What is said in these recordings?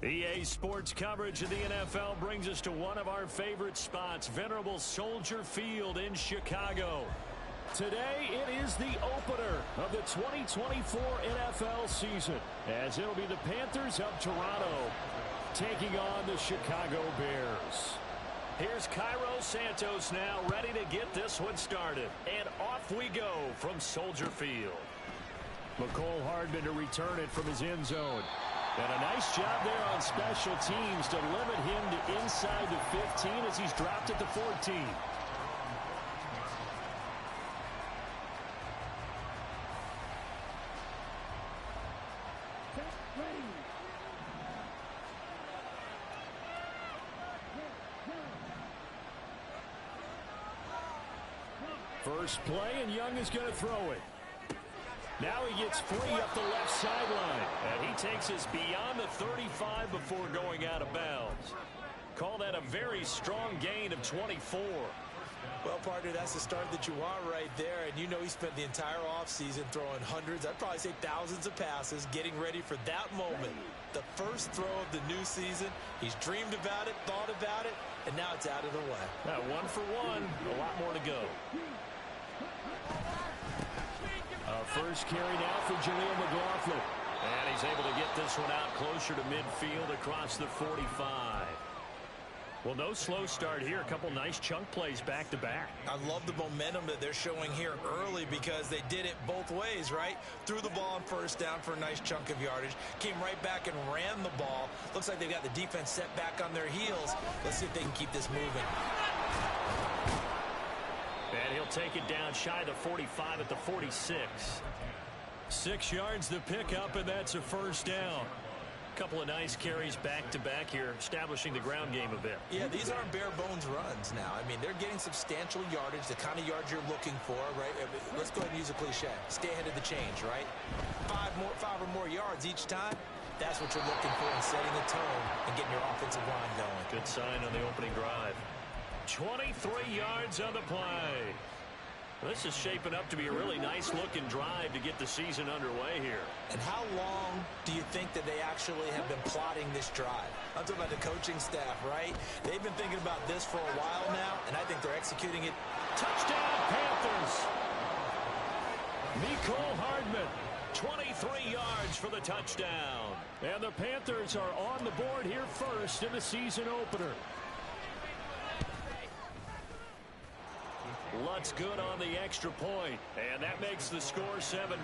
EA Sports coverage of the NFL brings us to one of our favorite spots, venerable Soldier Field in Chicago. Today, it is the opener of the 2024 NFL season, as it'll be the Panthers of Toronto taking on the Chicago Bears. Here's Cairo Santos now ready to get this one started. And off we go from Soldier Field. Mecole Hardman to return it from his end zone. And a nice job there on special teams to limit him to inside the 15 as he's dropped at the 14. First play, and Young is going to throw it. Now he gets free up the left sideline, and he takes us beyond the 35 before going out of bounds. Call that a very strong gain of 24. Well, partner, that's the start that you want right there, and you know he spent the entire offseason throwing hundreds, I'd probably say thousands of passes, getting ready for that moment. The first throw of the new season. He's dreamed about it, thought about it, and now it's out of the way. Now, 1 for 1, a lot more to go. First carry now for Jaleel McLaughlin. And he's able to get this one out closer to midfield across the 45. Well, no slow start here. A couple nice chunk plays back-to-back. I love the momentum that they're showing here early because they did it both ways, right? Threw the ball on first down for a nice chunk of yardage. Came right back and ran the ball. Looks like they've got the defense set back on their heels. Let's see if they can keep this moving. And he'll take it down shy of the 45 at the 46. 6 yards the pickup, and that's a first down. Couple of nice carries back-to-back here, establishing the ground game a bit. Yeah, these aren't bare-bones runs now. I mean, they're getting substantial yardage, the kind of yards you're looking for, right? Let's go ahead and use a cliche. Stay ahead of the change, right? 5 or more yards each time. That's what you're looking for in setting the tone and getting your offensive line going. Good sign on the opening drive. 23 yards on the play. This is shaping up to be a really nice-looking drive to get the season underway here. And how long do you think that they actually have been plotting this drive? I'm talking about the coaching staff, right? They've been thinking about this for a while now, and I think they're executing it. Touchdown, Panthers! Mecole Hardman, 23 yards for the touchdown. And the Panthers are on the board here first in the season opener. Lutz good on the extra point, and that makes the score 7-0.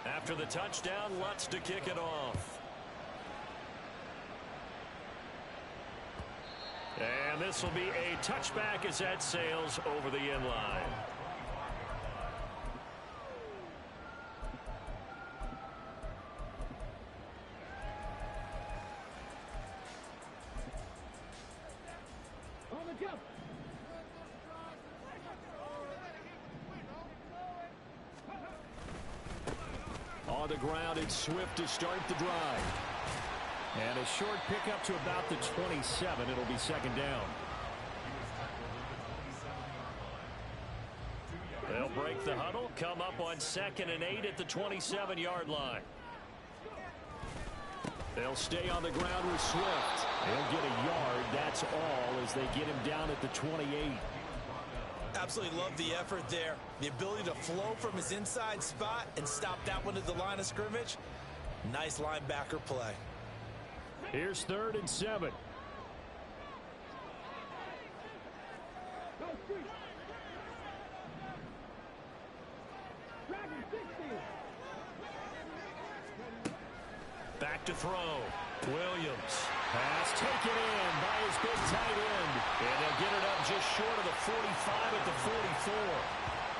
After the touchdown, Lutz to kick it off. And this will be a touchback as that sails over the end line. On the ground, it's Swift to start the drive. And a short pickup to about the 27. It'll be second down. They'll break the huddle, come up on 2nd and 8 at the 27-yard line. They'll stay on the ground with Swift. They'll get a yard, that's all, as they get him down at the 28. Absolutely love the effort there. The ability to flow from his inside spot and stop that one at the line of scrimmage. Nice linebacker play. Here's 3rd and 7. Back to throw. Williams. Pass taken in by his big tight end. And they'll get it up just short of the 45 at the 44.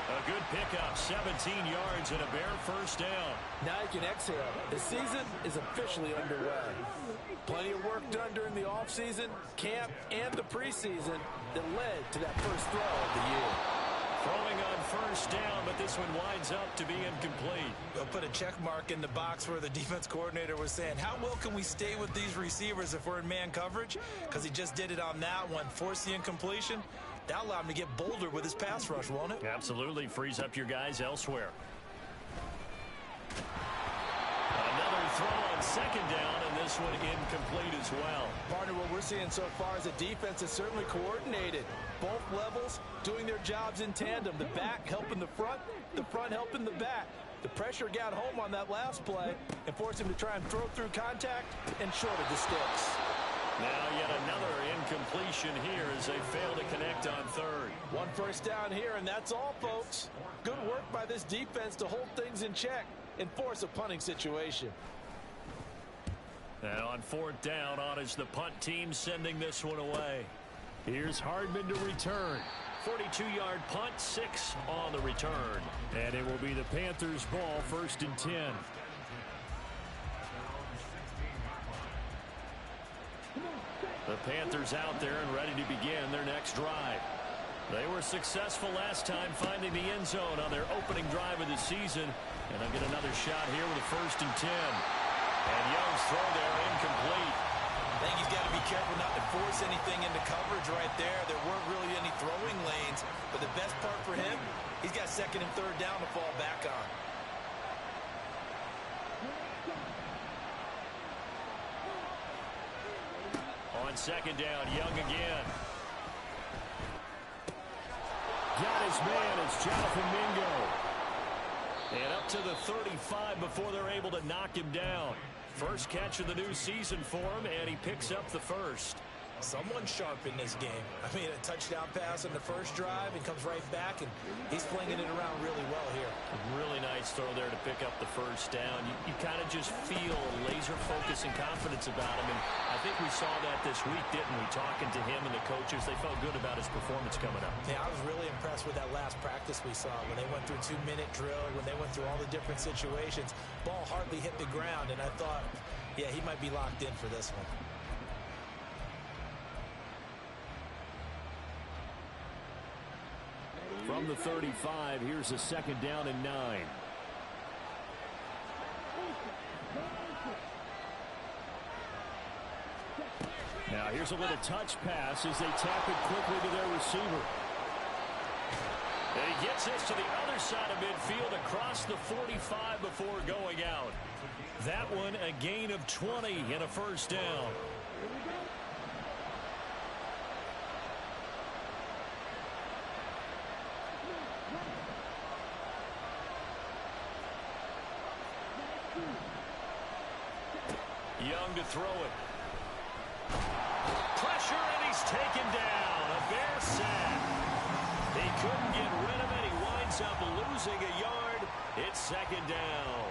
A good pickup, 17 yards and a Bear first down. Now you can exhale. The season is officially underway. Plenty of work done during the offseason, camp, and the preseason that led to that first throw of the year. Throwing on first down, but this one winds up to be incomplete. They'll put a check mark in the box where the defense coordinator was saying, how well can we stay with these receivers if we're in man coverage? Because he just did it on that one, forced the incompletion. That'll allow him to get bolder with his pass rush, won't it? Absolutely. Frees up your guys elsewhere. Another throw on second down, and this one incomplete as well. Partner, what we're seeing so far is the defense is certainly coordinated. Both levels doing their jobs in tandem. The back helping the front helping the back. The pressure got home on that last play and forced him to try and throw through contact and shorted the sticks. Now yet another incompletion here as they fail to connect on third. One first down here, and that's all, folks. Good work by this defense to hold things in check and force a punting situation. And on fourth down, on is the punt team sending this one away. Here's Hardman to return. 42-yard punt, 6 on the return. And it will be the Panthers' ball, 1st and 10. The Panthers out there and ready to begin their next drive. They were successful last time finding the end zone on their opening drive of the season. And they'll get another shot here with a 1st and 10. And Young's throw there incomplete. I think he's got to be careful not to force anything into coverage right there. There weren't really any throwing lanes. But the best part for him, he's got 2nd and 3rd down to fall back on. On 2nd down, Young again. Got his man, it's Jonathan Mingo. And up to the 35 before they're able to knock him down. First catch of the new season for him, and he picks up the first. Someone sharp in this game. I mean, a touchdown pass on the first drive and comes right back, and he's flinging it around really well here. Really nice throw there to pick up the first down. You kind of just feel laser focus and confidence about him, and I think we saw that this week, didn't we? Talking to him and the coaches, they felt good about his performance coming up. Yeah, I was really impressed with that last practice we saw when they went through 2-minute drill, when they went through all the different situations. Ball hardly hit the ground, and I thought, yeah, he might be locked in for this one. From the 35, here's a 2nd down and 9. Now here's a little touch pass as they tap it quickly to their receiver. And he gets this to the other side of midfield across the 45 before going out. That one a gain of 20 and a 1st down. Young to throw it. Pressure, and he's taken down. A Bear sack. He couldn't get rid of it. He winds up losing a yard. It's 2nd down.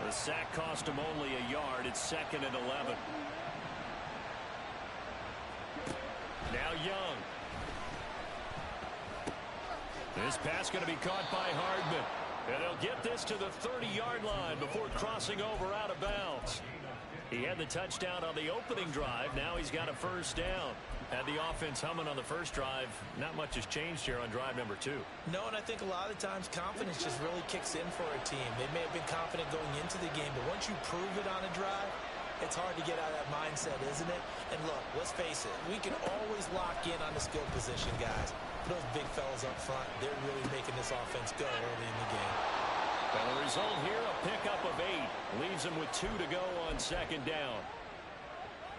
The sack cost him only a yard. It's 2nd and 11. Now Young. This pass going to be caught by Hardman. And he'll get this to the 30-yard line before crossing over out of bounds. He had the touchdown on the opening drive. Now he's got a 1st down. Had the offense humming on the first drive. Not much has changed here on drive number 2. No, and I think a lot of times confidence just really kicks in for a team. They may have been confident going into the game, but once you prove it on a drive, it's hard to get out of that mindset, isn't it? And look, let's face it, we can always lock in on the skill position, guys. Those big fellas up front, they're really making this offense go early in the game. Well, the result here, a pickup of 8. Leaves him with 2 to go on 2nd down.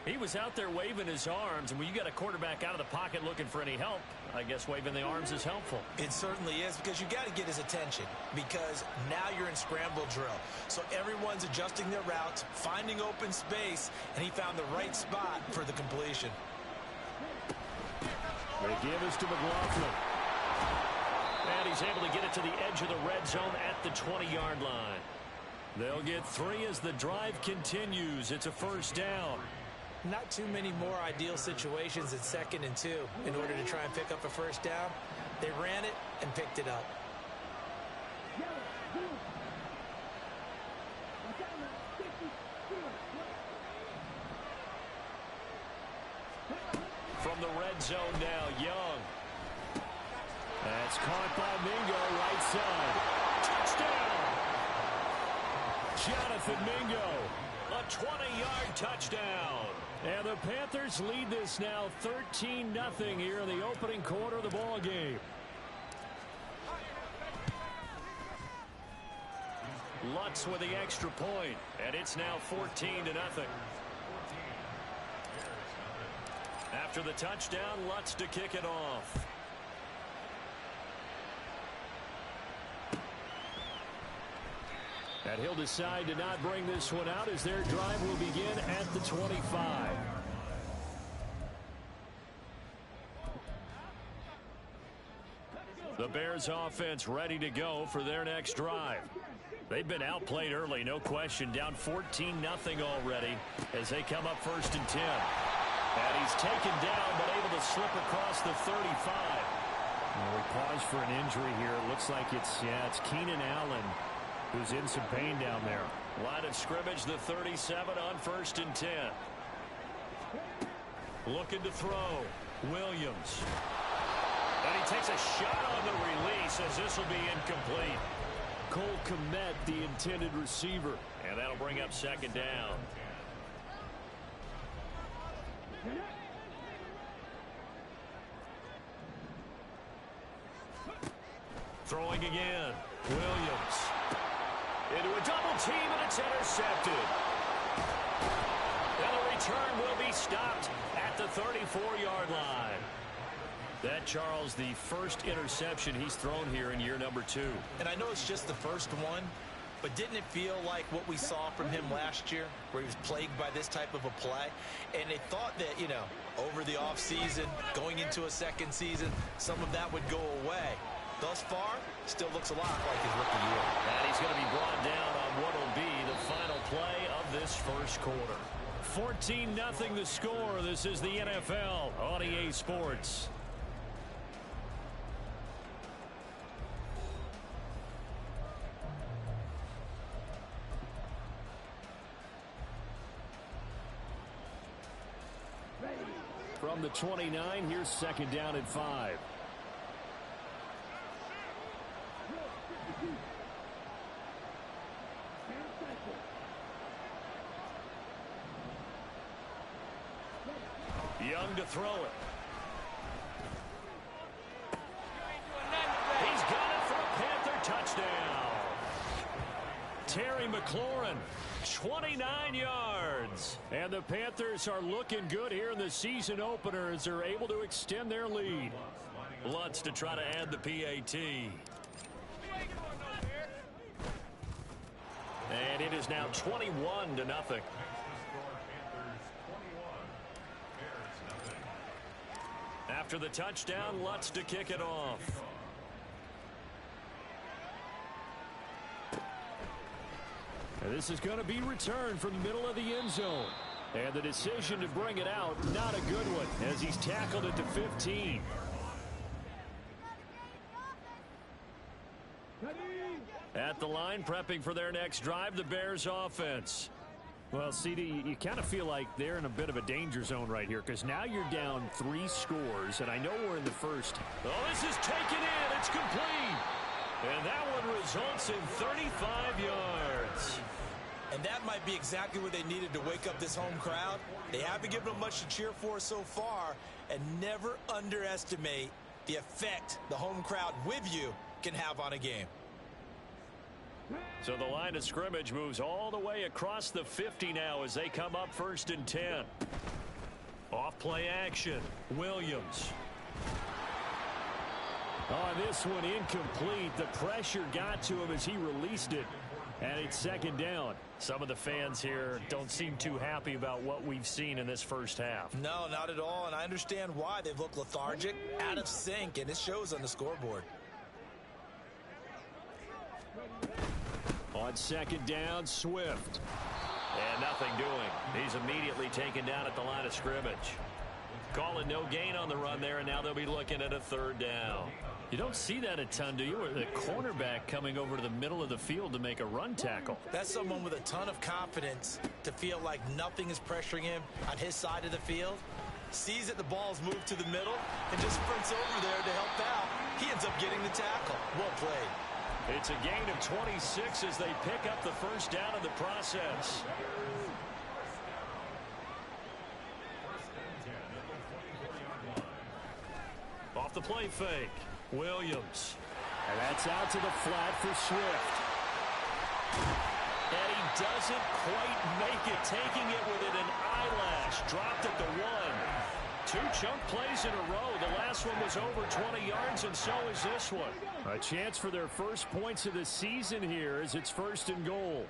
He was out there waving his arms, and when you got a quarterback out of the pocket looking for any help, I guess waving the arms is helpful. It certainly is, because you got to get his attention, because now you're in scramble drill. So everyone's adjusting their routes, finding open space, and he found the right spot for the completion. They give us to McLaughlin. And he's able to get it to the edge of the red zone at the 20-yard line. They'll get 3 as the drive continues. It's a 1st down. Not too many more ideal situations at 2nd and 2 in order to try and pick up a 1st down. They ran it and picked it up. From the red zone now, Young. That's caught by Mingo, right side. Touchdown! Jonathan Mingo, a 20-yard touchdown. And the Panthers lead this now 13-0 here in the opening quarter of the ball game. Lutz with the extra point, and it's now 14-0. After the touchdown, Lutz to kick it off. And he'll decide to not bring this one out as their drive will begin at the 25. The Bears offense ready to go for their next drive. They've been outplayed early, no question, down 14-0 already as they come up 1st and 10. And he's taken down but able to slip across the 35. Well, we pause for an injury here. It looks like it's Keenan Allen who's in some pain down there. Line of scrimmage, the 37 on 1st and 10. Looking to throw. Williams. And he takes a shot on the release as this will be incomplete. Cole Kmet, the intended receiver. And that'll bring up 2nd down. Throwing again. Williams. Into a double team, and it's intercepted. And the return will be stopped at the 34-yard line. That, Charles, the first interception he's thrown here in year number 2. And I know it's just the first one, but didn't it feel like what we saw from him last year, where he was plagued by this type of a play? And they thought that, over the offseason, going into a second season, some of that would go away. Thus far, still looks a lot like his rookie year. And he's going to be brought down on what will be the final play of this first quarter. 14-0 the score. This is the NFL on EA Sports. From the 29, here's 2nd down and 5. Young to throw it. He's got it for a Panther touchdown. Terry McLaurin, 29 yards. And the Panthers are looking good here in the season opener as they're able to extend their lead. Lutz to try to add the PAT. And it is now 21-0. After the touchdown, Lutz to kick it off. And this is going to be returned from the middle of the end zone. And the decision to bring it out, not a good one, as he's tackled it to 15. At the line, prepping for their next drive, the Bears offense. Well, CD, you kind of feel like they're in a bit of a danger zone right here because now you're down 3 scores, and I know we're in the first. Oh, this is taken in. It's complete. And that one results in 35 yards. And that might be exactly what they needed to wake up this home crowd. They haven't given them much to cheer for so far, and never underestimate the effect the home crowd with you can have on a game. So the line of scrimmage moves all the way across the 50 now as they come up 1st and 10. Off play action. Williams. On this one incomplete. The pressure got to him as he released it. And it's 2nd down. Some of the fans here don't seem too happy about what we've seen in this first half. No, not at all. And I understand why. They've looked lethargic, out of sync, and it shows on the scoreboard. On 2nd down, Swift. And nothing doing. He's immediately taken down at the line of scrimmage. Calling no gain on the run there, and now they'll be looking at a 3rd down. You don't see that a ton, do you? Or the cornerback coming over to the middle of the field to make a run tackle. That's someone with a ton of confidence to feel like nothing is pressuring him on his side of the field. Sees that the ball's moved to the middle and just sprints over there to help out. He ends up getting the tackle. Well played. It's a gain of 26 as they pick up the 1st down in the process. Off the play fake. Williams. And that's out to the flat for Swift. And he doesn't quite make it, taking it within an eyelash. Dropped at the 1. 2 chunk plays in a row. The last one was over 20 yards, and so is this one. A chance for their first points of the season here as it's 1st and goal.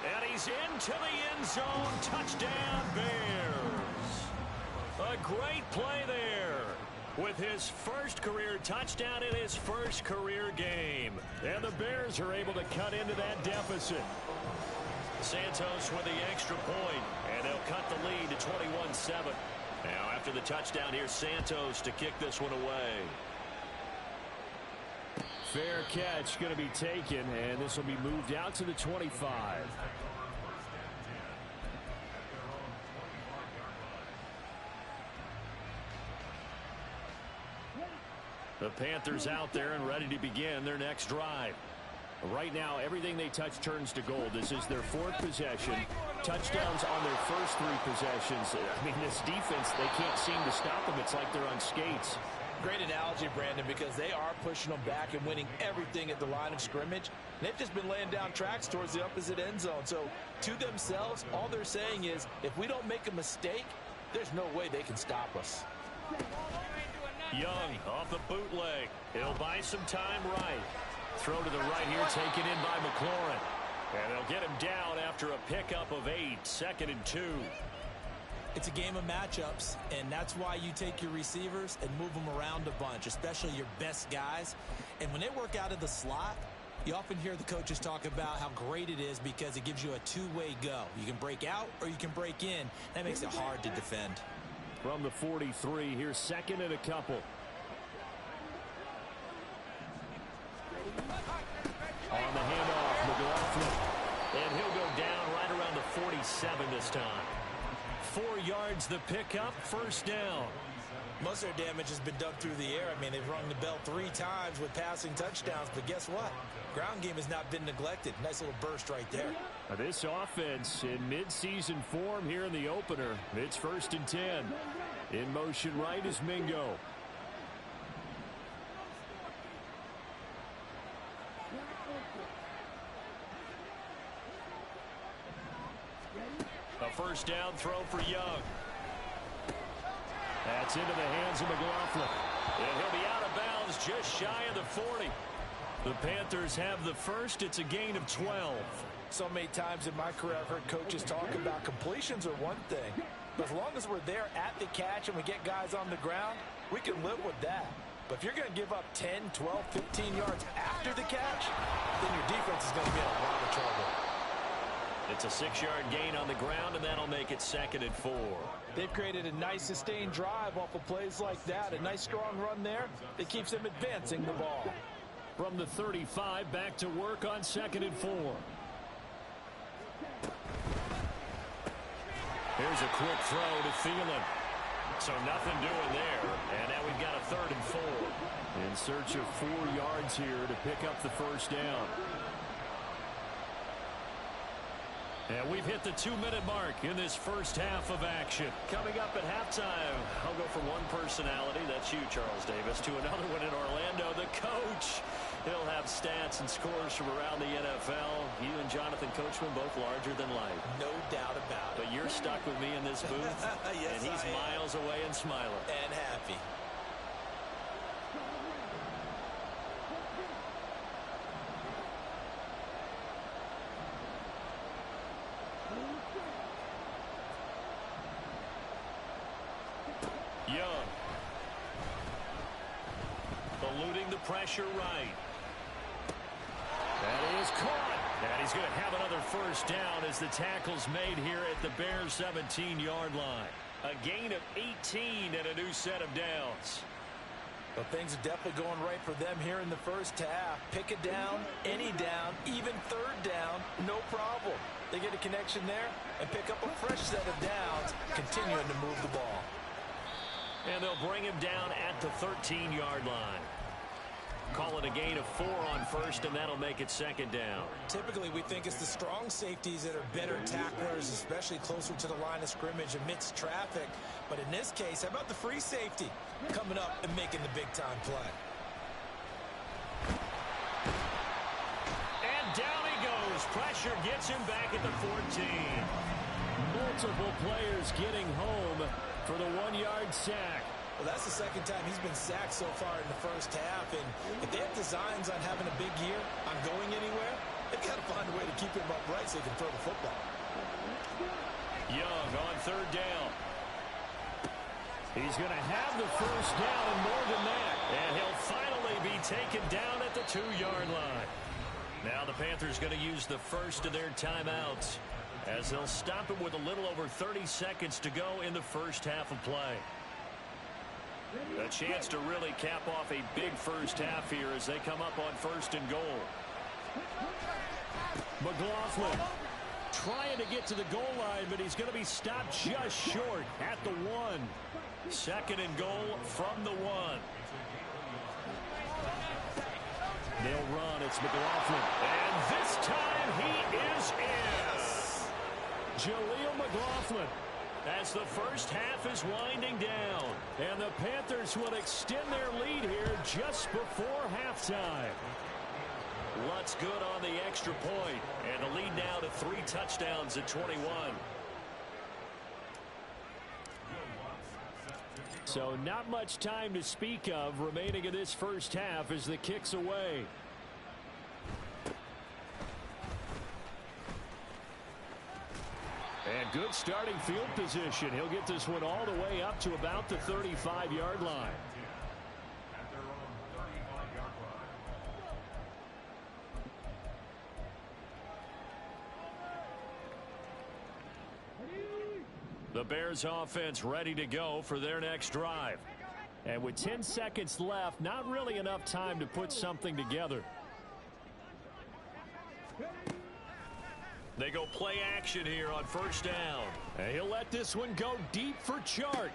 And he's into the end zone. Touchdown, Bears. A great play there with his first career touchdown in his first career game. And the Bears are able to cut into that deficit. Santos with the extra point, and they'll cut the lead to 21-7. Now after the touchdown, here's Santos to kick this one away. Fair catch going to be taken, and this will be moved out to the 25. The Panthers out there and ready to begin their next drive. Right now, everything they touch turns to gold. This is their 4th possession. Touchdowns on their first 3 possessions. I mean, this defense, they can't seem to stop them. It's like they're on skates. Great analogy, Brandon, because they are pushing them back and winning everything at the line of scrimmage. They've just been laying down tracks towards the opposite end zone. So to themselves, all they're saying is, if we don't make a mistake, there's no way they can stop us. Young off the bootleg. He'll buy some time right. Throw to the right here, taken in by McLaurin. And they'll get him down after a pickup of 8, 2nd and 2. It's a game of matchups, and that's why you take your receivers and move them around a bunch, especially your best guys. And when they work out of the slot, you often hear the coaches talk about how great it is because it gives you a two-way go. You can break out or you can break in. That makes it hard to defend. From the 43, here's 2nd and a couple. On the handoff, McLaughlin. And he'll go down right around the 47 this time. 4 yards the pickup, 1st down. Most of their damage has been done through the air. I mean, they've rung the bell 3 times with passing touchdowns, but guess what? Ground game has not been neglected. Nice little burst right there. Now this offense in mid-season form here in the opener. It's 1st and 10. In motion right is Mingo. A 1st down throw for Young. That's into the hands of McLaughlin. And he'll be out of bounds just shy of the 40. The Panthers have the first. It's a gain of 12. So many times in my career I've heard coaches talk about completions are one thing. But as long as we're there at the catch and we get guys on the ground, we can live with that. But if you're going to give up 10, 12, 15 yards after the catch, then your defense is going to be in a lot of trouble. It's a 6-yard gain on the ground, and that'll make it 2nd and 4. They've created a nice sustained drive off of plays like that. A nice strong run there that keeps them advancing the ball. From the 35, back to work on 2nd and 4. Here's a quick throw to Thielen. So nothing doing there. And now we've got a 3rd and 4. In search of 4 yards here to pick up the 1st down. And we've hit the 2-minute mark in this first half of action. Coming up at halftime, I'll go from one personality, that's you, Charles Davis, to another one in Orlando, the coach. He'll have stats and scores from around the NFL. You and Jonathan Coachman both larger than life. No doubt about it. But you're stuck with me in this booth, yes, and he's miles away and smiling. And happy. Young. Eluding the pressure right. That is caught. And he's going to have another 1st down as the tackle's made here at the Bears' 17-yard line. A gain of 18 and a new set of downs. But things are definitely going right for them here in the first half. Pick a down, any down, even 3rd down, no problem. They get a connection there and pick up a fresh set of downs, continuing to move the ball. And they'll bring him down at the 13-yard line. call it a gain of 4 on first, and that'll make it second down. Typically, we think it's the strong safeties that are better tacklers, especially closer to the line of scrimmage amidst traffic. But in this case, how about the free safety coming up and making the big-time play? And down he goes. Pressure gets him back at the 14. Multiple players getting home for the 1-yard sack. Well, that's the second time he's been sacked so far in the first half. And if they have designs on having a big year, on going anywhere, they've got to find a way to keep him upright so they can throw the football. Young on third down. He's going to have the first down and more than that. And he'll finally be taken down at the 2-yard line. Now the Panthers going to use the first of their timeouts as they'll stop him with a little over 30 seconds to go in the first half of play. A chance to really cap off a big first half here as they come up on first and goal. McLaughlin trying to get to the goal line, but he's going to be stopped just short at the 1. Second and goal from the 1. They'll run. It's McLaughlin. And this time he is in. Jaleel McLaughlin as the first half is winding down. And the Panthers will extend their lead here just before halftime. Lutz good on the extra point. And the lead now to 3 touchdowns at 21. So not much time to speak of remaining in this first half as the kick's away. And good starting field position. He'll get this one all the way up to about the 35-yard line. The Bears offense ready to go for their next drive. And with 10 seconds left, not really enough time to put something together. They go play action here on first down. And he'll let this one go deep for Chark.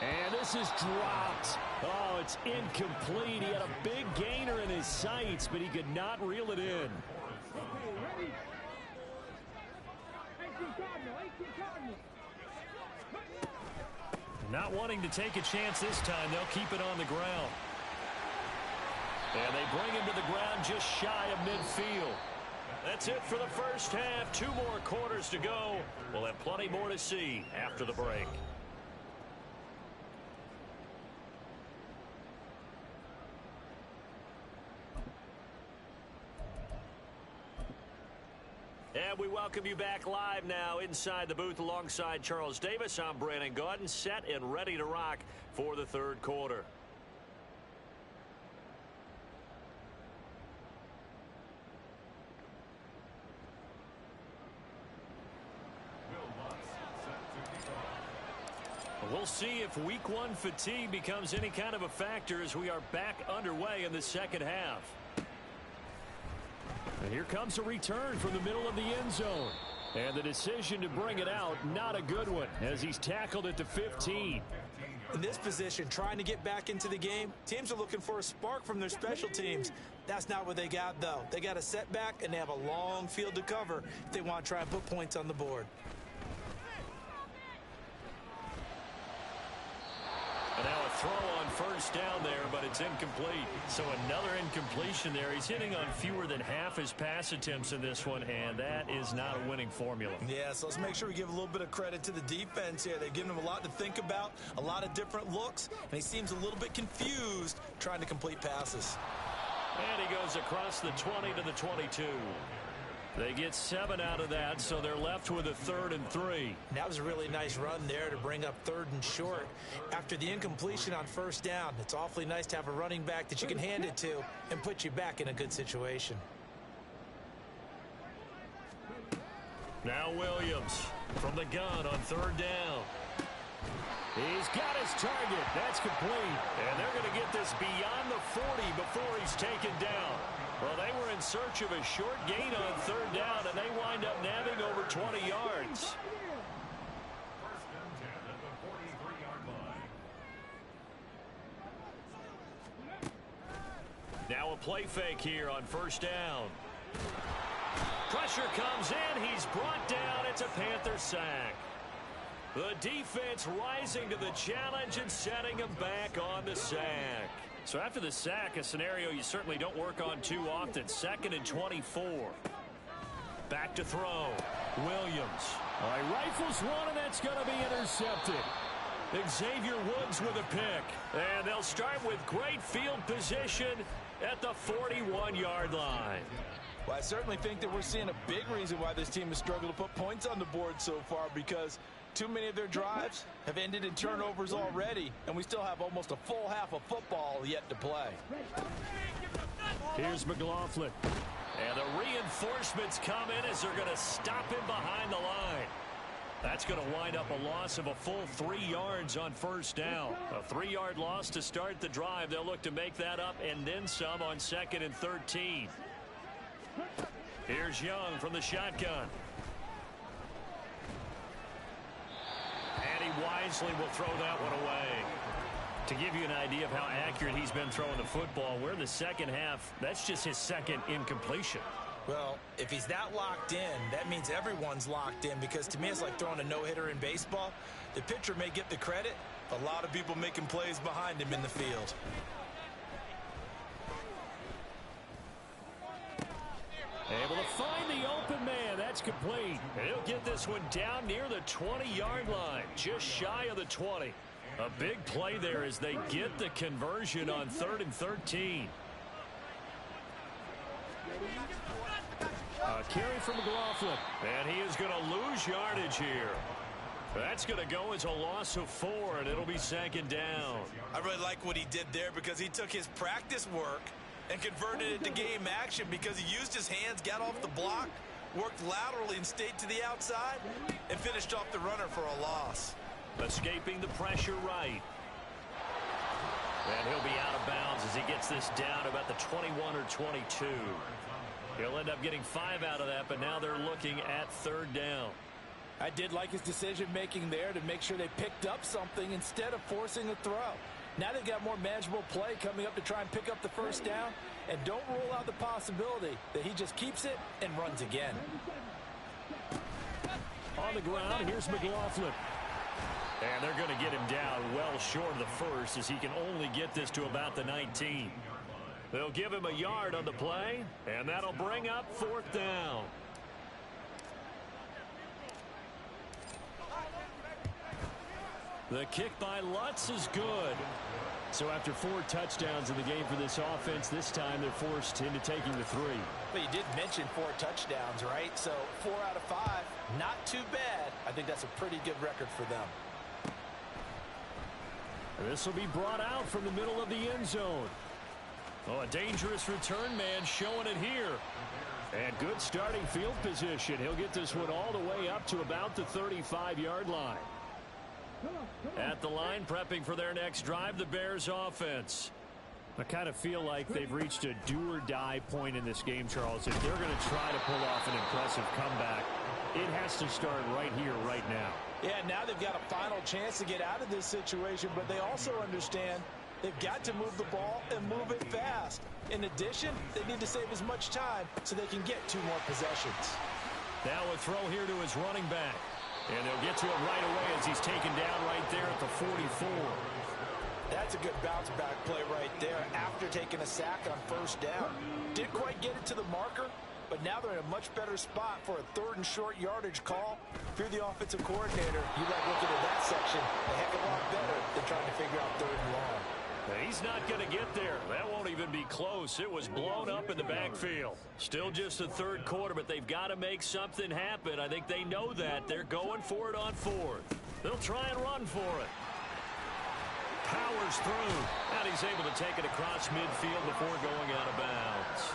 And this is dropped. Oh, it's incomplete. He had a big gainer in his sights, but he could not reel it in. Not wanting to take a chance this time, they'll keep it on the ground. And they bring him to the ground just shy of midfield. That's it for the first half. 2 more quarters to go. We'll have plenty more to see after the break. And we welcome you back live now inside the booth alongside Charles Davis. I'm Brandon Gaudin, set and ready to rock for the third quarter. We'll see if week 1 fatigue becomes any kind of a factor as we are back underway in the second half. And here comes a return from the middle of the end zone. And the decision to bring it out, not a good one, as he's tackled at the 15. In this position, trying to get back into the game, teams are looking for a spark from their special teams. That's not what they got, though. They got a setback, and they have a long field to cover if they want to try and put points on the board. And now a throw on first down there, but it's incomplete. So another incompletion there. He's hitting on fewer than half his pass attempts in this one, and that is not a winning formula. Yeah, so let's make sure we give a little bit of credit to the defense here. They've given him a lot to think about, a lot of different looks, and he seems a little bit confused trying to complete passes. And he goes across the 20 to the 22. They get 7 out of that, so they're left with a 3rd and 3. That was a really nice run there to bring up 3rd and short. After the incompletion on first down, it's awfully nice to have a running back that you can hand it to and put you back in a good situation. Now Williams from the gun on 3rd down. He's got his target. That's complete. And they're going to get this beyond the 40 before he's taken down. Well, they were in search of a short gain on 3rd down, and they wind up nabbing over 20 yards. Now a play fake here on first down. Pressure comes in. He's brought down. It's a Panther sack. The defense rising to the challenge and setting him back on the sack. So after the sack, a scenario you certainly don't work on too often. 2nd and 24. Back to throw. Williams. All right, rifles one, and that's going to be intercepted. Xavier Woods with a pick. And they'll start with great field position at the 41-yard line. Well, I certainly think that we're seeing a big reason why this team has struggled to put points on the board so far, because too many of their drives have ended in turnovers already, and we still have almost a full half of football yet to play. Here's McLaughlin. And the reinforcements come in as they're going to stop him behind the line. That's going to wind up a loss of a full 3 yards on first down. A 3-yard loss to start the drive. They'll look to make that up and then some on 2nd and 13. Here's Young from the shotgun. And he wisely will throw that one away. To give you an idea of how accurate he's been throwing the football, we're in the second half. That's just his second incompletion. Well, if he's that locked in, that means everyone's locked in, because to me it's like throwing a no-hitter in baseball. The pitcher may get the credit, a lot of people making plays behind him in the field. Able to find the open man. That's complete. And he'll get this one down near the 20-yard line, just shy of the 20. A big play there as they get the conversion on 3rd and 13. A carry from McLaughlin. And he is going to lose yardage here. That's going to go as a loss of 4, and it'll be 2nd down. I really like what he did there, because he took his practice work and converted it to game action, because he used his hands, got off the block, worked laterally and stayed to the outside, and finished off the runner for a loss. Escaping the pressure right. And he'll be out of bounds as he gets this down about the 21 or 22. He'll end up getting 5 out of that, but now they're looking at 3rd down. I did like his decision-making there to make sure they picked up something instead of forcing a throw. Now they've got more manageable play coming up to try and pick up the first down, and don't rule out the possibility that he just keeps it and runs again. On the ground, here's McLaughlin. And they're going to get him down well short of the first, as he can only get this to about the 19. They'll give him a yard on the play, and that'll bring up 4th down. The kick by Lutz is good. So after 4 touchdowns in the game for this offense, this time they're forced into taking the 3. But you did mention 4 touchdowns, right? So 4 out of 5, not too bad. I think that's a pretty good record for them. This will be brought out from the middle of the end zone. Oh, a dangerous return man showing it here. And good starting field position. He'll get this one all the way up to about the 35-yard line. At the line, prepping for their next drive, the Bears offense. I kind of feel like they've reached a do-or-die point in this game, Charles. If they're going to try to pull off an impressive comeback, it has to start right here, right now. Yeah, now they've got a final chance to get out of this situation, but they also understand they've got to move the ball and move it fast. In addition, they need to save as much time so they can get 2 more possessions. Now a throw here to his running back. And they'll get to it right away as he's taken down right there at the 44. That's a good bounce-back play right there after taking a sack on first down. Didn't quite get it to the marker, but now they're in a much better spot for a 3rd and short yardage call. If you're the offensive coordinator, you like looking at that section a heck of a lot better than trying to figure out 3rd and long. He's not going to get there. That won't even be close. It was blown up in the backfield. Still just the 3rd quarter, but they've got to make something happen. I think they know that. They're going for it on 4th. They'll try and run for it. Powers through. And he's able to take it across midfield before going out of bounds.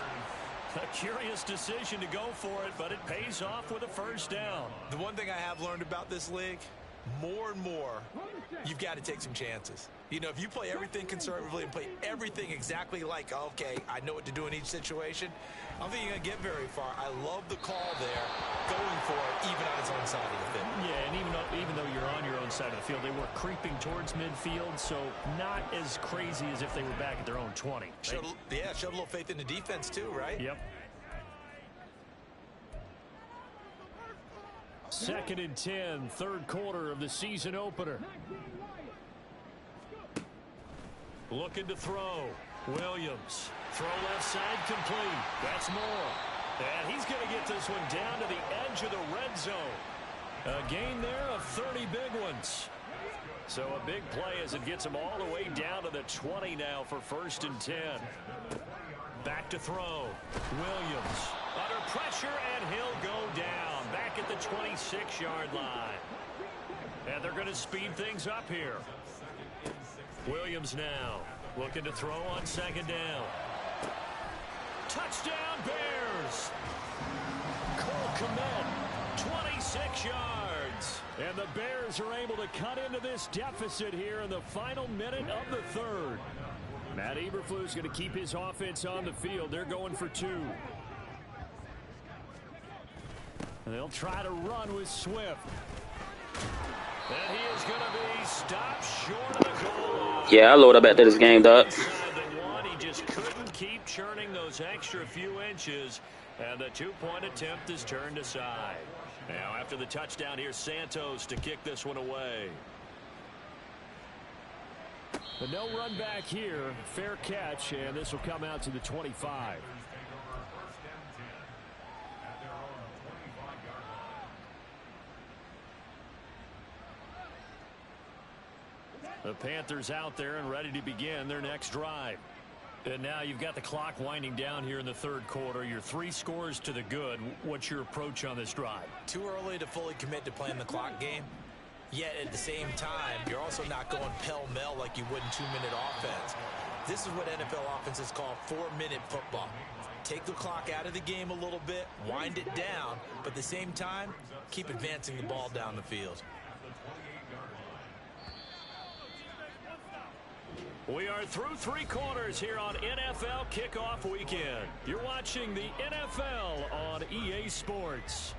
A curious decision to go for it, but it pays off with a first down. The one thing I have learned about this league, more and more, you've got to take some chances. You know, if you play everything conservatively and play everything exactly like, okay, I know what to do in each situation, I don't think you're going to get very far. I love the call there, going for it, even on its own side of the field. Yeah, and even though you're on your own side of the field, they were creeping towards midfield, so not as crazy as if they were back at their own 20. Showed a little faith in the defense too, right? Yep. 2nd and 10, third quarter of the season opener. Looking to throw. Williams. Throw left side complete. That's Moore. And he's going to get this one down to the edge of the red zone. A gain there of 30 big ones. So a big play as it gets him all the way down to the 20 now for 1st and 10. Back to throw. Williams under pressure, and he'll go down back at the 26-yard line. And they're going to speed things up here. Williams now looking to throw on 2nd down. Touchdown Bears. Cole Kmet, 26 yards. And the Bears are able to cut into this deficit here in the final minute of the third. Matt Eberflus going to keep his offense on the field. They're going for 2. And they'll try to run with Swift. And he is going to be stopped short of the goal line. Yeah, I load up after this game, dog. He just couldn't keep churning those extra few inches. And the 2-point attempt is turned aside. Now after the touchdown, here's Santos to kick this one away. But no run back here. Fair catch, and this will come out to the 25. The Panthers out there and ready to begin their next drive. And now you've got the clock winding down here in the third quarter. You're 3 scores to the good. What's your approach on this drive? Too early to fully commit to playing the clock game. Yet at the same time, you're also not going pell-mell like you would in 2-minute offense. This is what NFL offenses call 4-minute football. Take the clock out of the game a little bit, wind it down, but at the same time, keep advancing the ball down the field. We are through 3 quarters here on NFL Kickoff Weekend. You're watching the NFL on EA Sports.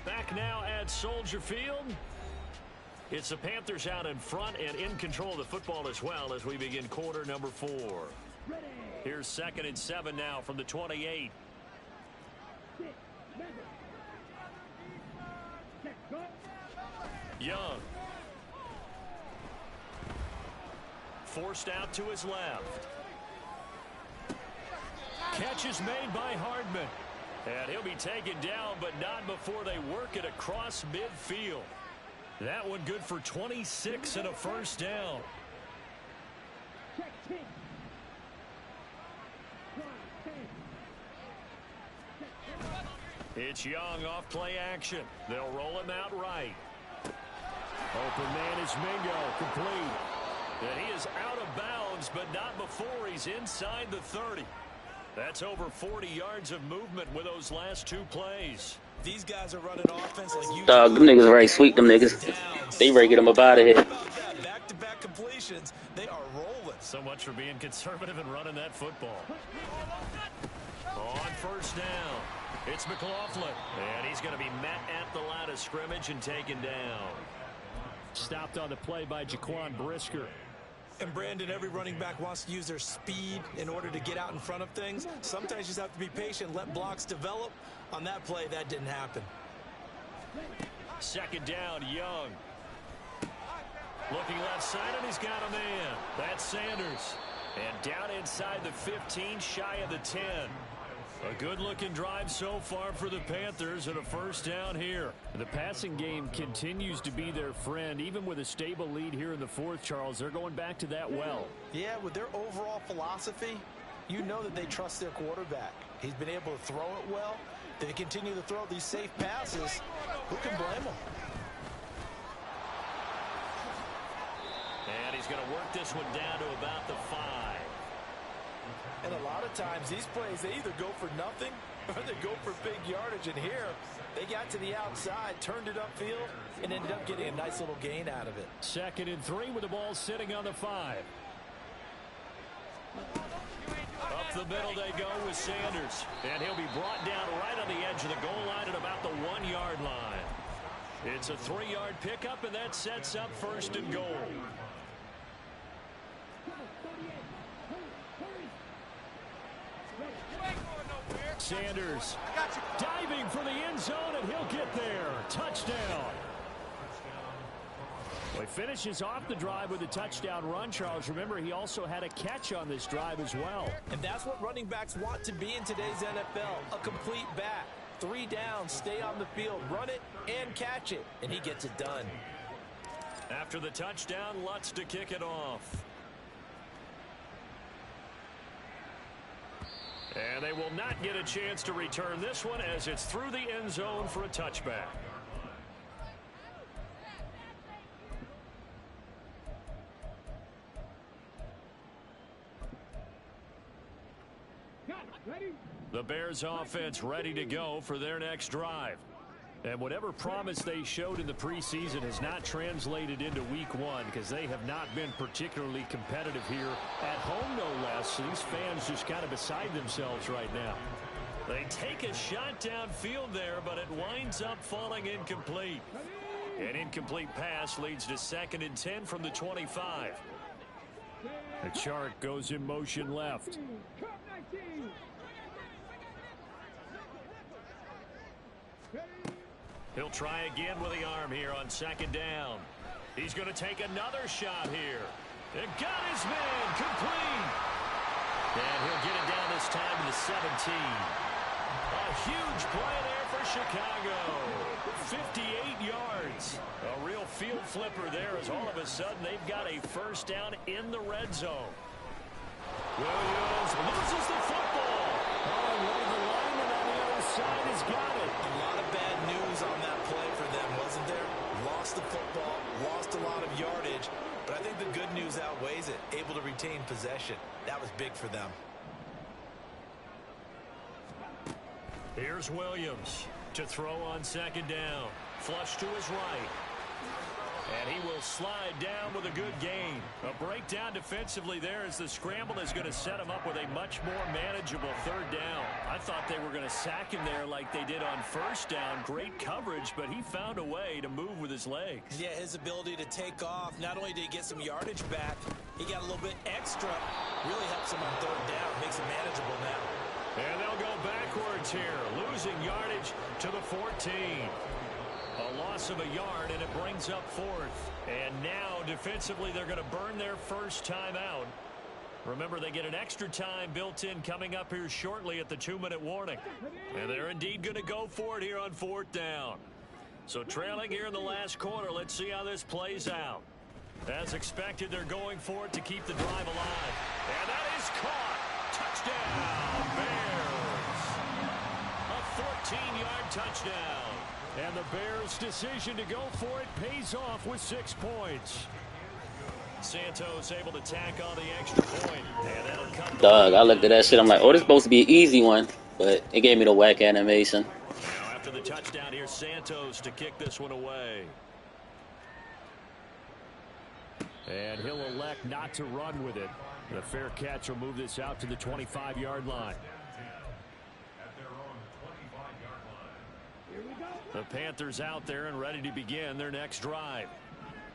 Back now at Soldier Field. It's the Panthers out in front and in control of the football as well as we begin quarter number 4. Here's 2nd and 7 now from the 28. Young. Forced out to his left. Catch is made by Hardman. And he'll be taken down, but not before they work it across midfield. That one good for 26 and a 1st down. It's Young off play action. They'll roll him out right. Open man is Mingo, complete. And he is out of bounds, but not before he's inside the 30. That's over 40 yards of movement with those last 2 plays. These guys are running offense like you. Dog, them niggas ready to sweep them niggas. They ready to get them up out of here. Back-to-back completions, they are rolling. So much for being conservative and running that football. On 1st down, it's McLaughlin. And he's going to be met at the line of scrimmage and taken down. Stopped on the play by Jaquan Brisker. And Brandon, every running back wants to use their speed in order to get out in front of things. Sometimes you just have to be patient, let blocks develop. On that play, that didn't happen. 2nd down, Young. Looking left side, and he's got a man. That's Sanders. And down inside the 15, shy of the 10. A good-looking drive so far for the Panthers and a 1st down here. The passing game continues to be their friend. Even with a stable lead here in the 4th, Charles, they're going back to that well. Yeah, with their overall philosophy, you know that they trust their quarterback. He's been able to throw it well. They continue to throw these safe passes. Who can blame them? And he's going to work this one down to about the 5. And a lot of times, these plays, they either go for nothing or they go for big yardage. And here, they got to the outside, turned it upfield, and ended up getting a nice little gain out of it. 2nd and 3 with the ball sitting on the 5. Up the middle they go with Sanders. And he'll be brought down right on the edge of the goal line at about the 1-yard line. It's a 3-yard pickup, and that sets up 1st and goal. Sanders diving for the end zone, and he'll get there. Touchdown. Well, he finishes off the drive with a touchdown run, Charles. Remember, he also had a catch on this drive as well. And that's what running backs want to be in today's NFL, a complete back. 3 downs, stay on the field, run it, and catch it. And he gets it done. After the touchdown, Lutz to kick it off. And they will not get a chance to return this one as it's through the end zone for a touchback. The Bears offense ready to go for their next drive. And whatever promise they showed in the preseason has not translated into week 1 because they have not been particularly competitive here at home, no less. So these fans just kind of beside themselves right now. They take a shot downfield there, but it winds up falling incomplete. An incomplete pass leads to 2nd and 10 from the 25. The Chark goes in motion left. He'll try again with the arm here on 2nd down. He's going to take another shot here. It got his man complete. And he'll get it down this time to the 17. A huge play there for Chicago. 58 yards. A real field flipper there as all of a sudden they've got a 1st down in the red zone. Williams loses the football. Oh, one of the linemen on the other side has got it. A lot of bad news on that play for them, wasn't there? Lost the football, lost a lot of yardage, but I think the good news outweighs it. Able to retain possession. That was big for them. Here's Williams to throw on 2nd down. Flush to his right. And he will slide down with a good gain. A breakdown defensively there as the scramble is going to set him up with a much more manageable 3rd down. I thought they were going to sack him there like they did on 1st down. Great coverage, but he found a way to move with his legs. Yeah, his ability to take off. Not only did he get some yardage back, he got a little bit extra. Really helps him on 3rd down. Makes it manageable now. And they'll go backwards here, losing yardage to the 14. A loss of a yard, and it brings up 4th. And now, defensively, they're going to burn their 1st time out. Remember, they get an extra time built in coming up here shortly at the 2-minute warning. And they're indeed going to go for it here on 4th down. So trailing here in the last quarter, let's see how this plays out. As expected, they're going for it to keep the drive alive. And that is caught. Touchdown, Bears. A 14-yard touchdown. And the Bears' decision to go for it pays off with 6 points. Santos able to tack on the extra point. And that'll come. Dog, I looked at that shit. I'm like, oh, this is supposed to be an easy one. But it gave me the whack animation. Now after the touchdown here, Santos to kick this one away. And he'll elect not to run with it. The fair catch will move this out to the 25-yard line. The Panthers out there and ready to begin their next drive.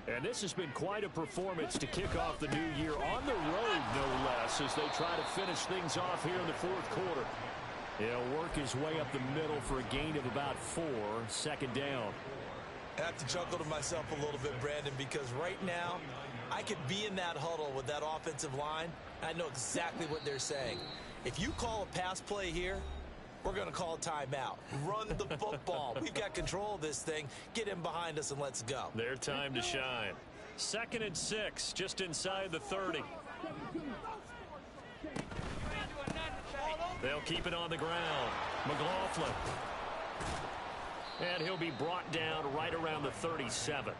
And this has been quite a performance to kick off the new year on the road, no less, as they try to finish things off here in the 4th quarter. He'll work his way up the middle for a gain of about 4, 2nd down. I have to chuckle to myself a little bit, Brandon, because right now I could be in that huddle with that offensive line. I know exactly what they're saying. If you call a pass play here, we're going to call a timeout. Run the football. We've got control of this thing. Get him behind us and let's go. Their time to shine. 2nd and 6, just inside the 30. They'll keep it on the ground. McLaughlin. And he'll be brought down right around the 37.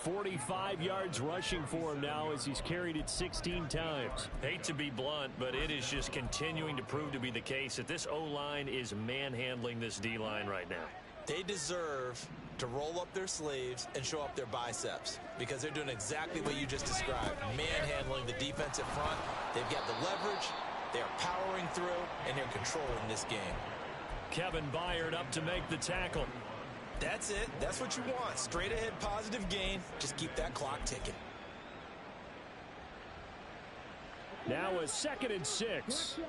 45 yards rushing for him now as he's carried it 16 times. Hate to be blunt, but it is just continuing to prove to be the case that this O-line is manhandling this D-line right now. They deserve to roll up their sleeves and show up their biceps because they're doing exactly what you just described, manhandling the defensive front. They've got the leverage, they're powering through, and they're controlling this game. Kevin Byard up to make the tackle. That's it. That's what you want. Straight ahead positive gain. Just keep that clock ticking. Now a 2nd and 6.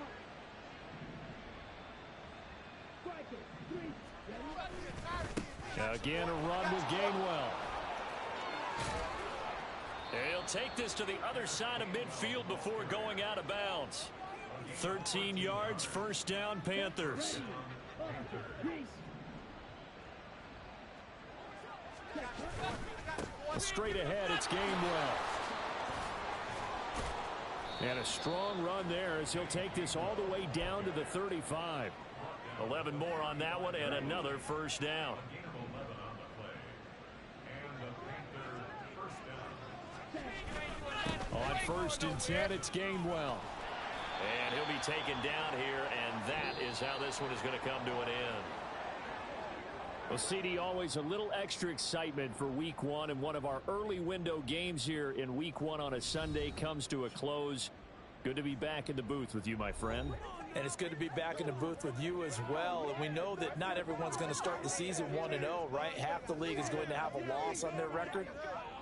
Again, a run with Gainwell. He'll take this to the other side of midfield before going out of bounds. 13 yards, first down, Panthers. Straight ahead, it's Gainwell. And a strong run there as he'll take this all the way down to the 35. 11 more on that one and another first down. On 1st and 10, it's Gainwell. And he'll be taken down here, and that is how this one is going to come to an end. Well, CD, always a little extra excitement for Week 1, and one of our early window games here in Week 1 on a Sunday comes to a close. Good to be back in the booth with you, my friend. And it's good to be back in the booth with you as well. And we know that not everyone's going to start the season 1-0, right? Half the league is going to have a loss on their record.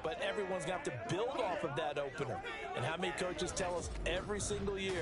But everyone's going to have to build off of that opener. And how many coaches tell us every single year,